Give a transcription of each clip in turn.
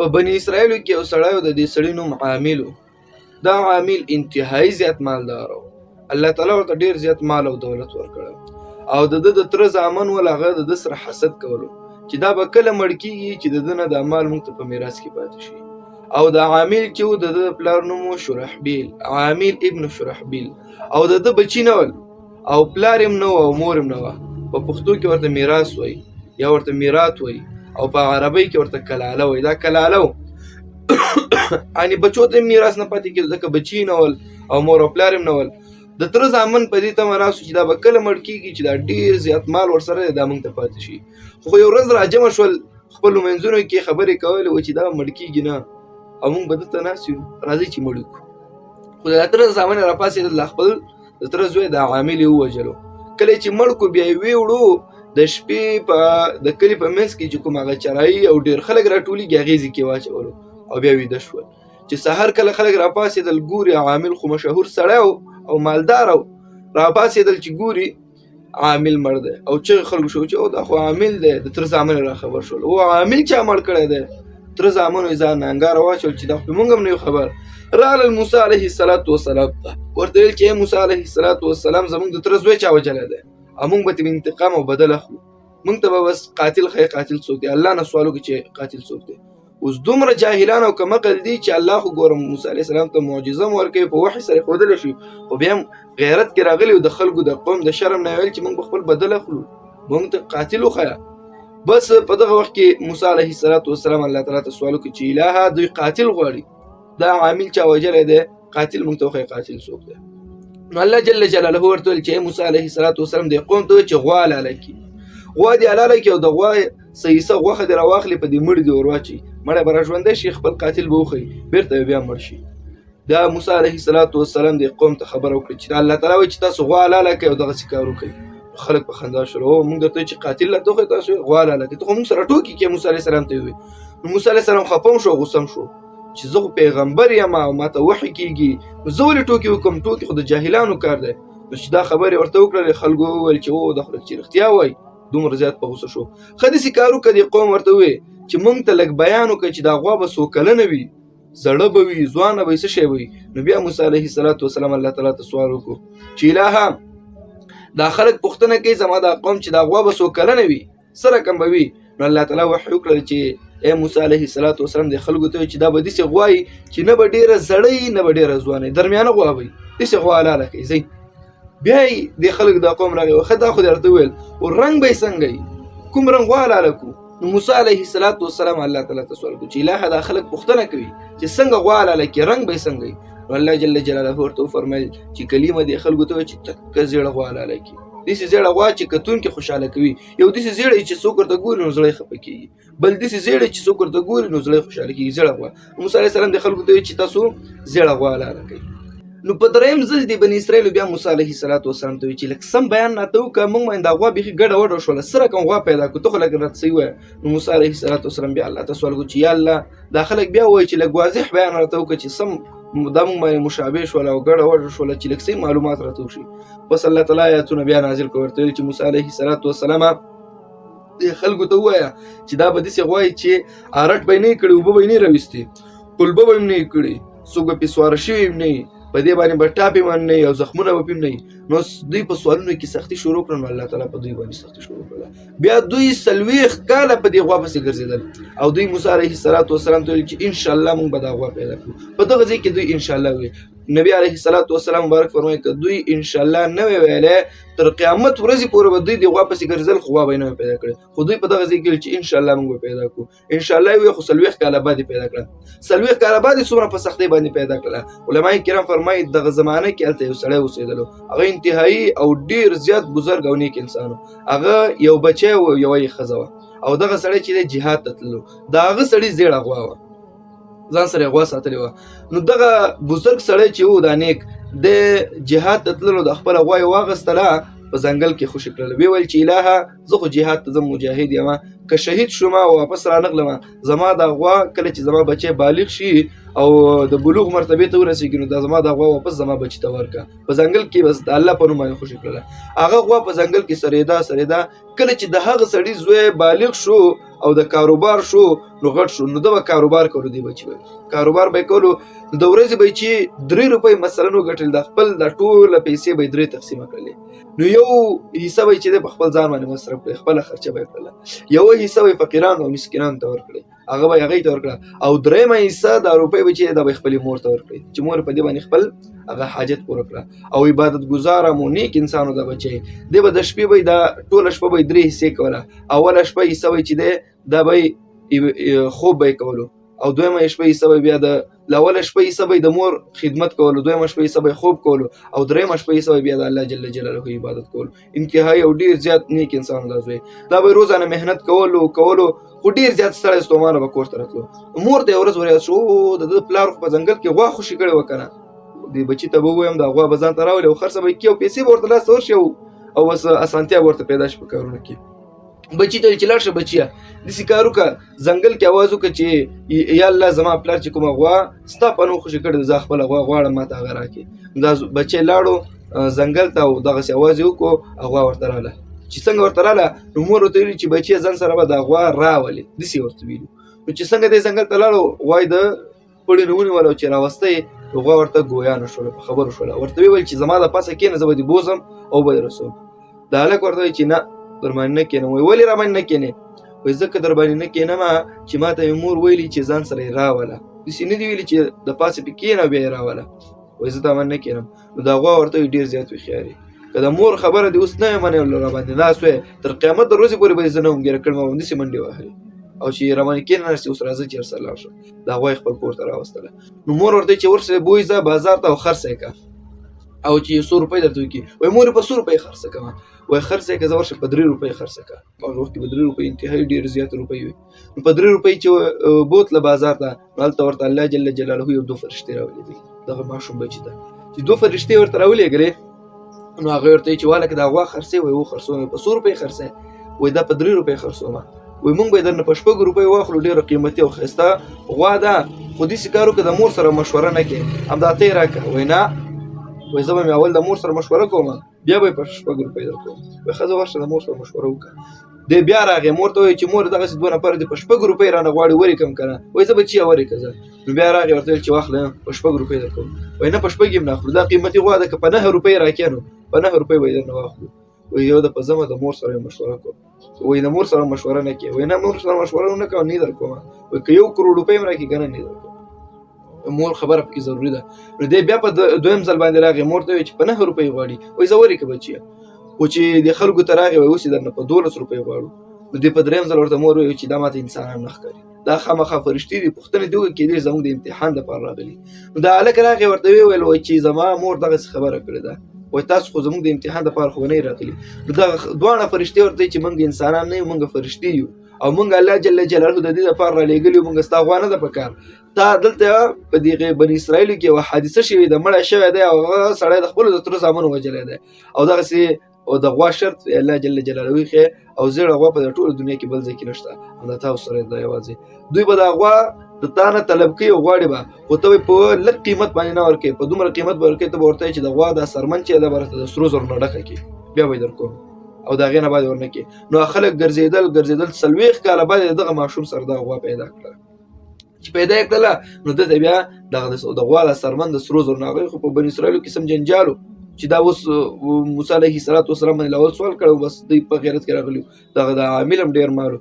په بني اسرائیلو کې یو سړی د دې سړي نوم عامل و. دا عامل انتهایی زیات مالدار و. الله تعالی ورته ډېر زیات مال او دولت ورکړی او د ده د تره زامن ول هغه د ده سره حسد کولو چې دا به کله مړ کېږي چې د ده نه دا مال موږ ته په میراث کې پاتې شي. او د عامل چې و د ده پلار نوم و شرحبیل، عامل ابن شرحبیل، او د ده بچي نه ول او پلار یې نه و او مور یې نه وه. په پښتو کې ورته میراث وایي یا ورته میراث وایي او په عربۍ کې ورته کلاله وایي. دا کلاله و یعنې بچو ته میراث نه پاتې کېدو ځکه بچي نه ول او مور او پلار یې نه ول. د تره زامن په دې تمه ناست چې دا به کله مړ کېږي چې دا ډېر زیات مال ورسره دی دا موږ ته پاتې شي. خو یو ورځ راجمع شول خپلو منځونو کې خبرې کولې و چې دا مړ کېږي نه او موږ به دلته ناست یو راځئ چې مړ کړو. خو د تره زامن یې راپاڅېدل خپل د تره زوی د عامل یې ووژلو. کله چې مړ کړو بیا یې ویوړو د شپې په د کلي په منځ کې چې کوم هغه چرایي او ډېر خلک راټولېږي هغې ځای کې واچولو او بیا ویده شول. چې سهار کله خلک راپاڅېدل ګوري عامل خو مشهور سړی او مالدار او راپاڅېدل چې ګوري عامل مړ دی او چغې خلکو شو چې او دا خو عامل دی. د تره زامن را خبر شول او عامل چا مړ کړی دی. تره زامنو یې ځان انګاره واچول چې دا خو موږ هم نه یو خبر. راغلل موسی علیه السلام ته ورته ویل چې موسی علیه السلام زموږ د تره زوی چا وجلی دی او موږ به ترې انتقام او بدل اخلو. موږ ته به بس قاتل ښایي قاتل څوک دی. الله نه سوال وکړي چې قاتل څوک دی. اوس دومره جاهلان او کمقل دي چې الله خو ګورم موسی علیه السلام ته معجزه هم ورکوي په وحي سره ښودلی شي خو بیا هم غیرت کې راغلی د خلکو د قوم د شرم نه ویل چې موږ به خپل بدل اخلو موږ ته قاتل وښیه. بس په دغه وخت کې موسی علیه السلام الله تعالی ته سوال وکړي چې الهه دوی قاتل غواړي دا عامل چا وجلی دی قاتل موږ ته وښیه قاتل څوک دی. نو الله جل جلاله ورته ویل چې موسی علیه السلام دې قوم ته وایي چې غوا حلاله کړي. غوا دې حلاله کړي او د غوا سیسه غوښه دې راواخلي په دې مړي دې ور واچوي مړی به راژوندی شي خپل قاتل به وښیي بېرته بیا مړ شي. دا موسی علیه السلام دې قوم ته خبره وکړي چې الله تعالی وایي چې تاسو غوا حلاله کړئ او دغسې کار وکړئ. خلک په خندا شول او موږ درته چې قاتل لا ته تاسو غوا حلاله کړئ ته خو موږ سره ټوکې کې موسی علیه السلام ته ووایي. نو موسی علیه السلام خفه هم شو او غوسه هم شو چې زه خو پیغمبر یم او ما ته وحي کېږي نو زه ولې ټوکې وکړم ټوکې خو د جاهلانو کار دی. نو چې دا خبرې ورته وکړلې خلکو وویل چې او دا خو چې رښتیا وایي دومره زیات په غوسه شو. ښه داسې کار وکړه دې قوم ورته ووایي چې موږ ته لږ بیان وکړه چې دا غوا به څو کلنه وي زړه به وي ځوانه به وي څه شی به وي. نو بیا موسی علیه السلام الله تعالی ته سوال وکړو چې الهه دا خلک پوښتنه کوي زما دا قوم چې دا غوا به څو کلنه وي څه رقم به وي. نو الله تعالی وحی وکړل چې ای موسی علیه السلام دې خلکو ته وایي چې دا به داسې غوا وي چې نه به ډېره زړه وي نه به ډېره ځوانه وي درمیانه غوا به وي داسې غوا حلاله کوي ځئ. بیا یې دې خلک دا قوم راغی ښه دا خو دې ورته وویل او رنګ به یې څنګه وي کوم رنګ غوا حلاله کړو. نو موسی علیه السلام الله تعالی ته سوال کړو چې الهه دا خلک پوښتنه کوي چې څنګه غوا حلاله کړي رنګ به یې څنګه وي. نو الله جل جلاله ورته وفرمیل چې کلیمه دې خلکو ته وایي چې تکه زیړه غوا حلاله کړي. داسې زیړه غوا چې کتونکي خوشحاله کوي یو داسې زیړه چې څوک ورته ګوري نو زړه یې خفه کېږي بل داسې زیړه چې څوک ورته ګوري نو زړه یې خوشحاله کېږي زیړه غوا. موسی علیه السلام دې خلکو ته وایي چې تاسو زیړه غوا حلاله کوئ. نو په درېیم ځل د بني اسرائیلو بیا موسی علیه السلام ته وایي چې لږ سم بیان راته وکړه موږ باندې دا غوا بیخي ګډه وډه شوله څه رقم غوا پیدا کړو ته خو لږ راته صحیح ووایه. نو موسی علیه السلام بیا الله ته سوال وکړو چې یا الله دا خلک بیا وایي چې لږ واضح بیان راته وکړه چې سم دا موږ باندې مشابه شوله او ګډه وډه شوله چې لږ صحیح معلومات راته وشي. بس الله تعالی آیاتونه بیا نازل کړو ورته ویل چې موسی علیه السلام دې خلکو ته ووایه چې دا به داسې غوا وي چې ارټ به یې نه یې کړي اوبه به یې نه یې راویستې کلبه به یې نه یې کړي څوک به پرې سواره شوي هم نه وي په دې باندې به ټاپې باندې نه وي او زخمونه به پرې نه وي. نو دوی په سوالونو کې سختي شروع کړه نو الله تعالی په دوی باندې سختي شروع کړله. بیا دوی 40 کاله په دې غوا پسې ګرځېدل او دوی موسی علیه السلام ته ویل چې انشاءالله موږ به دا غوا پیدا کړو. په دغه ځای کې دوی انشاءالله وویل. نبی علیه السلام مبارک فرمایي که دوی انشاءالله نه وی ویلی تر قیامت ورځې پورې به دوی د غوا پسې ګرځېدل خو غوا به یې نه پیدا کړې. خو دوی په دغه ځای کې ویل چې انشاءالله موږ به پیدا کړو. انشاءالله یې وویل خو 40 کاله بعد یې پیدا کړه. 40 کاله بعد یې څومره په سختۍ باندې پیدا کړله. علمای کرام فرمایي دغه زمانه کې هلته یو سړی اوسېدلو هغه انتهایي او ډېر زیات بزرګ او نیک انسان و. هغه یو بچی و یوه یې ښځه وه او دغه سړی چې دی جهاد ته تللو د هغه سړي زیړه غوا وه ځان سره یې غوا ساتلې وه. نو دغه بزرګ سړی چې و دا نیک د جهاد ته تللو د خپله غوا یې واغېستله په ځنګل کې خوشي کړله. ویې ویل چې الهه زه خو جهاد ته ځم مجاهد یم که شهید شوم او واپس رانغلم زما دا غوا کله چې زما بچی بالغ شي او د بلوغ مرتبې ته ورسېږي نو دا زما دا غوا واپس زما بچي ته ورکړه. په ځنګل کې بس د الله په نوم باندې خوشي کړله. هغه غوا په ځنګل کې سرېده کله چې د هغه سړي زوی بالغ شو او د کاروبار شو نو غټ شو، نو دا به کاروبار کولو دی بچي به کاروبار به کولو، نو د ورځې به چې 3 روپۍ مثلا وګټل، د خپل د ټوله پیسې به 3 تقسیمه کړلې، نو یو حصه به چې د خپل ځان باندې مصرف کړي، خپل خرچه به کړله، یو حصه به فقیرانو او مسکینانو ته ورکړي، هغه به هغه ته ورکړه، او درېمه حصه د روپۍ به چې د خپل مور ته ورکړي چې مور په دې باندې خپل هغه حاجت پوره کړه. او عبادت گزار مو نیک انسانو د بچي دی به د شپې به د ټوله شپه به 3 حصے کوله، اوله شپه حصہ چې دی دا به خوب به کولو، او دویمه شپه حصہ به بیا د لاول شپه حصہ به د مور خدمت کولو، دویمه شپه حصہ به خوب کولو، او دریمه شپه حصہ بیا د الله جل جلاله عبادت کولو. انتهایی او ډیر زیات نیک انسان دی. دا به روزانه مهنت کولو خو ډیر زیات ستړی ستومانه به کور ته راتلو. مور ته ورځ وریا شو د پلار په ځنګل کې غوا خوشي کړي وکنه، دی بچی ته به وایم دا غوا به ځان ته راولي او خرڅه به کیو پیسې ورته لاس ورشي او بس اسانتیا ورته پیدا شي په کارونه کې. بچی ته چې لاړ شه بچیا داسې کار وکړه، ځنګل کې اواز وکړه چې یا الله زما پلار چې کومه غوا ستا په نوم خوشي کړې زه خپله غوا غواړم ما ته هغه راکړي. دا بچی لاړو ځنګل ته او دغسې اواز یې وکړو، غوا ورته راغله. چې څنګه ورته راغله نو مور ورته ویلي چې بچی ځان سره به دا غوا راولي، داسې ورته ویلو. نو چې څنګه دی ځنګل ته لاړو، غوا یې د پړي نه ونیوله او چې راوسته یې غوا ورته ګویا نه شوله، په خبرو شوله. ورته ویل چې زما د پاسه کښېنه زه به دې بوځم او به دې رسوم. د هلک ورته وایي چې نه در باندې نه کښېنم. وایي ولې را باندې نه کښېنې؟ وایي ځکه در باندې نه کښېنم چې ما ته مې مور ویلي چې ځان سره یې راوله، داسې نه دي ویلي چې د پاسه پې کښېنه او بیا یې راوله. وایي زه دا باندې نه کښېنم. نو دا غوا ورته وایي ډېر زیات هوښیار یې، که د مور خبره دې اوس نه یې منې را باندې ناست وې تر قیامت د ورځې پورې به دې زه نه وم ګیره کړم او همداسې منډې وهلې او چې را باندې کښېناستې اوس راځه چې ورسره لاړ شه. دا غوا یې خپل کور ته راوستله. نو مور ورته چې ورسره بوځه ځه بازار ته او خرڅه یې کړه او چې 100 روپۍ درته وکړي. وایي مور یې په 100 روپۍ خرڅه کړه. وایي خرڅه یې کړه زه ورشه په 3 روپۍ خرڅه کړه. په هغه وخت کې به 3 روپۍ انتهایي ډېرې زیاتې روپۍ وي. نو په 3 روپۍ چې بوتله بازار ته، نو هلته ورته الله جل جلاله یو 2 فرښتې راولېږي دغه ماشوم بچي ته، چې 2 فرښتې ورته راولېږلې. نو هغه ورته وایي چې واله که دا غوا خرڅې؟ وایي خرڅوم یې. په 100 روپۍ خرڅه؟ وایي دا په 3 روپۍ خرڅومه. وایي مونږ به یې درنه په 6 روپۍ واخلو، ډېره قیمتي او ښایسته غوا ده، خو داسې کار وکړه د مور سره مشوره نه کړې، همدا ته یې راکړه. وایي نه، وایي زه به مې اول د مور سره مشوره کوم بیا به یې په 6 روپۍ درکوم. وایي ښځه ورشه د مور سره مشوره وکړه. دی بیا راغی مور ته وایي چې مور دغسې 2 نفر دي په 6 روپۍ رانه غواړي وریکم که نه؟ وایي زه به چیا وریکه زه. نو بیا راغی ورته ویل چې واخله په 6 روپۍ درکوم. وایي نه په 6 یې هم نه اخلو، دا قیمتي غوا ده، که په 9 روپۍ راکړې نو په 9 روپۍ به یې درنه واخلو. وایي یو د په ځمه د مور سره یې مشوره کوم. وایي د مور سره مشوره نه کوې؟ وایي نه مور سره مشوره ونه کوم نه در کومه. وایي که 1 کروڑ روپۍ هم راکړي که نه در کوم. مور خبره پکې ضروري ده. نو دی بیا په دویم ځل باندې راغی مور ته وایي چې په 9 روپۍ غواړي. وایي زه وریکه بچیه. خو چې د خلکو ته راغی وایي اوس یې درنه په 12 روپۍ غواړو. نو دی په درېیم ځل ورته مور وایي چې دا ماته انسانان نه ښکاري، دا خامخا فرښتې دي، پوښتنې دې وکړي کېدای زموږ د امتحان دپاره راغلي. نو دا هلک راغی ورته ویل وایي چې زما مور دغسې خبره کړې ده، وایي تاسو خو زموږ د امتحان دپاره خو نه یې راغلي. نو دغه دواړه فرښتې ورته وایي چې موږ انسانان نه یو، موږ فرښتې یو او موږ الله جل جلاله د دې دپاره رالیږلي یو، موږ ستا غوا نه ده په کار. تا دلته په دغې بني اسرائیلو کې یوه حادثه شوې ده، مړی شوی دی او هغه سړی د خپلو د تره زامنو وژلی دی او دغسې او د غوا شرط الله جل جلاله ایښی او زیړه غوا په د ټوله دنیا کې بل ځای کې نشته، همدا تاسو سره دا یوازې. دوی به دا غوا د تا نه طلب کوي او غواړي به، خو ته به په لږ قیمت باندې نه ورکوې، په دومره قیمت به ورکوې ته به ورته وایې چې د غوا دا سرمن چې ده به راته د سرو زرو نه ډکه کړي، بیا به یې در کوم او د هغې نه بعد یې ورنه کړي. نو خلک ګرځېدل 40 کاله بعد یې دغه ماشوم سره دغه غوا پیدا کړله. چې پیدا یې کړله نو دته بیا دغه د غوا د سرمن د سرو زرو نه هغوی خو په بني اسرائیلو کې سم جنجالو چې دا اوس موسی علیه السلام باندې اول سوال کړی، بس دوی په غیرت کې راغلي دغه د عامل هم ډېر مالو،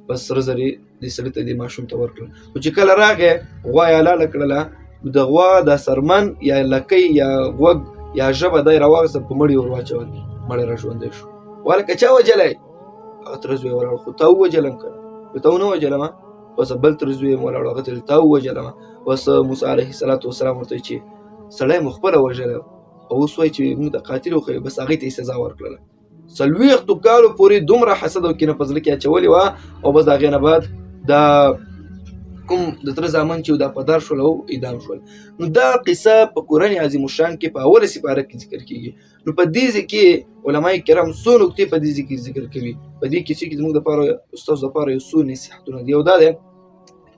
بس سره زر یې دې سړي ته دې ماشوم ته ورکړل. خو چې کله راغی غوا یې حلاله کړله، د غوا د سرمن یا لکۍ یا غوږ یا ژبه دی راواخیسته په مړي ور واچول، مړی را ژوندی شو. والکه چا وجلی؟ هغه تره زوی ولاړ. خو تا ووجلم که نه؟ تا ونه وجلم، بس بل تره زوی یې ولاړ، هغه ته تا ووجلم. بس موسی علیه السلام ورته وایي چې سړی مو خپله وژلی او اوس وایي چې موږ د قاتل وښیو، بس هغې ته یې سزا ورکړله. 40 کالو پورې دومره حسد او کینه په زړه کې اچولې وه او بس د هغې نه بعد دا کوم د تره زامن چې دا په دار شول او اعدام شول. نو دا قصه په قرآن عظیم الشان کې په اوله سپاره کې ذکر کېږي. نو په دې ځای کې علماء کرام څو نکتې په دې ځای کې ذکر کوي. په دې کیسې کې زموږ دپاره ستاسو دپاره یو څو نصیحتونه دي. یو دا دی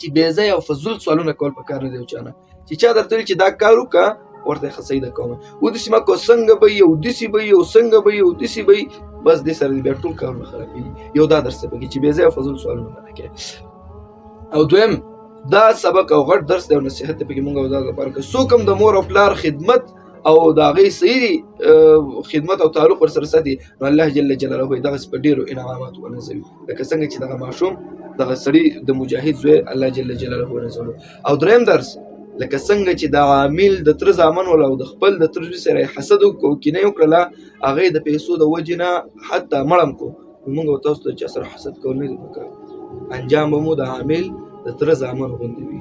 چې بې ځایه او فضول سوالونه کول پکار نه دی یو چا نه، چې چا درته ویل چې دا کار وکړه ورته ښه سیده کومه وداسې مه کوه څنګه به یې او داسې به یې او څنګه به یې او داسې به یې بس دې سره دې بیا ټول کارونه خرابېږي. یو دا درس دی پکې چې بې ځایه فضول سوالونه مه کوې. او دویم دا سبق او غټ درس دی او نصیحت دی پکې مونږ او دا لپاره که څوک هم د مور او پلار خدمت او د هغې صحیح خدمت او تعلق ورسره ساتي نو الله جل جلاله به یې دغسې په ډېرو انعاماتو ونازوي لکه څنګه چې دغه ماشوم دغه سړي د مجاهد زوی الله جل جلاله ونازولو. او دریم درس لکه څنګه چې د عامل د تره زامن ولا او د خپل د تره زوی سره یې حسد وکړو او کینه یې وکړله هغې د پیسو د وجې نه حتی مړم کړو نو مونږ او تاسو ته چا سره حسد کول نه دي پکار. انجام به مو د عامل د تره زامن غوندې وي.